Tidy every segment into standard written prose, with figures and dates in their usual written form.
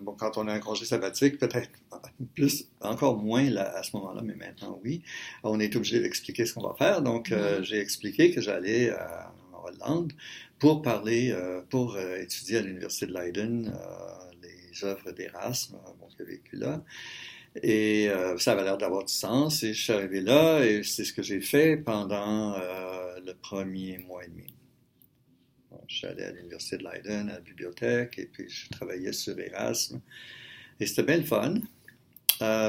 Bon, quand on a un congé sabbatique, peut-être plus, encore moins là, à ce moment-là, mais maintenant oui, on est obligé d'expliquer ce qu'on va faire. Donc, Mhm. j'ai expliqué que j'allais en Hollande pour parler, pour étudier à l'Université de Leiden les œuvres d'Erasme, bon, qui a vécu là. Et ça avait l'air d'avoir du sens. Et je suis arrivé là et c'est ce que j'ai fait pendant le premier mois et demi. Bon, je suis allé à l'Université de Leiden, à la bibliothèque, et puis je travaillais sur Erasme. Et c'était bien le fun.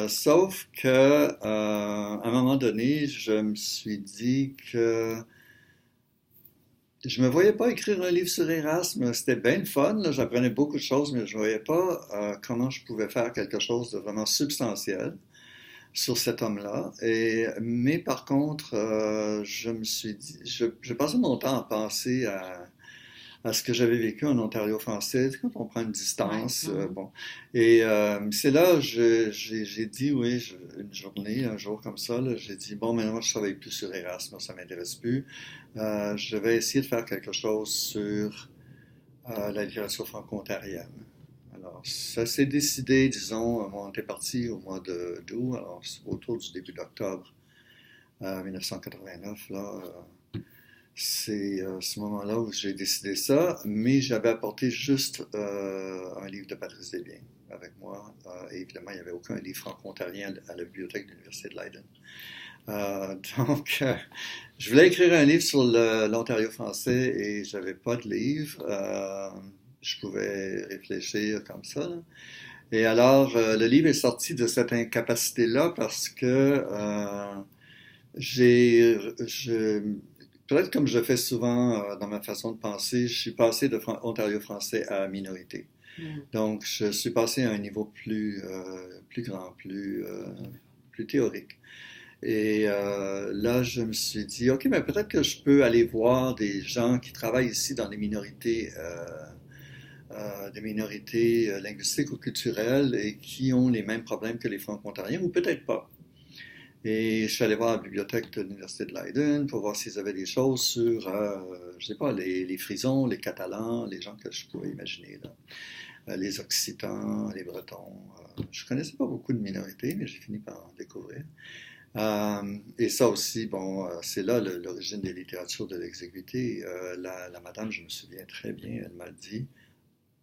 Sauf que, à un moment donné, je me suis dit que je me voyais pas écrire un livre sur Erasme. C'était bien le fun, là, j'apprenais beaucoup de choses, mais je voyais pas comment je pouvais faire quelque chose de vraiment substantiel sur cet homme-là. Mais par contre, je me suis dit, je passais mon temps à penser à ce que j'avais vécu en Ontario français, quand on prend une Ouais. distance, Mhm. bon. Et c'est là, j'ai dit, oui, une journée, un jour comme ça, là, j'ai dit, bon, maintenant, je travaille plus sur Erasmus, ça m'intéresse plus. Je vais essayer de faire quelque chose sur la littérature franco-ontarienne. Alors, ça s'est décidé, disons, on était parti au mois d'août, alors autour du début d'octobre 1989, là, c'est ce moment-là où j'ai décidé ça, mais j'avais apporté juste un livre de Patrice Desbiens avec moi. Et évidemment, il n'y avait aucun livre franco-ontarien à la bibliothèque de l'Université de Leiden. Donc, je voulais écrire un livre sur l'Ontario français et j'avais pas de livre. Je pouvais réfléchir comme ça, là. Et alors, le livre est sorti de cette incapacité-là parce que j'ai, je, peut-être comme je le fais souvent dans ma façon de penser, je suis passé de Ontario français à minorité. Mhm. Donc, je suis passé à un niveau plus grand, plus théorique. Et là, je me suis dit, OK, mais peut-être que je peux aller voir des gens qui travaillent ici dans des minorités linguistiques ou culturelles et qui ont les mêmes problèmes que les franco-ontariens, ou peut-être pas. Et je suis allé voir la bibliothèque de l'Université de Leiden pour voir s'ils avaient des choses sur, je sais pas, les Frisons, les Catalans, les gens que je pouvais imaginer, là. Les Occitans, les Bretons. Je connaissais pas beaucoup de minorités, mais j'ai fini par en découvrir. Et ça aussi, bon, c'est là l'origine des littératures de l'exiguïté. La madame, je me souviens très bien, elle m'a dit,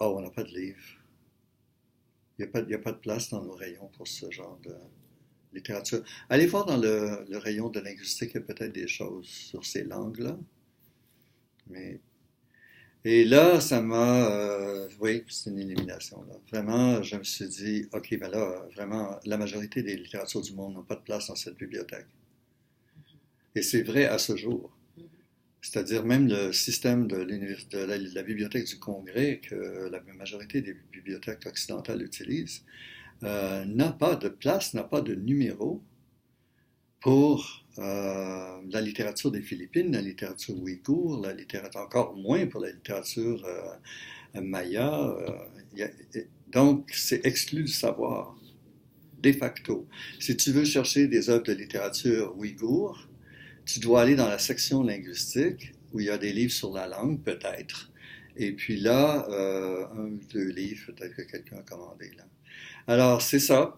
oh, on n'a pas de livre. Il y a pas de place dans nos rayons pour ce genre de littérature. Allez voir dans le rayon de linguistique, il y a peut-être des choses sur ces langues-là. Mais... Et là, ça m'a... oui, c'est une élimination, là. Vraiment, je me suis dit, OK, ben là, vraiment, la majorité des littératures du monde n'ont pas de place dans cette bibliothèque. Et c'est vrai à ce jour. C'est-à-dire même le système de la bibliothèque du Congrès, que la majorité des bibliothèques occidentales utilisent, n'a pas de place, n'a pas de numéro pour la littérature des Philippines, la littérature ouïghour, la littérature encore moins pour la littérature maya. Y a- donc, c'est exclu du savoir, de facto. Si tu veux chercher des œuvres de littérature ouïghour, tu dois aller dans la section linguistique où il y a des livres sur la langue, peut-être. Et puis là, un ou deux livres, peut-être que quelqu'un a commandé là. Alors, c'est ça.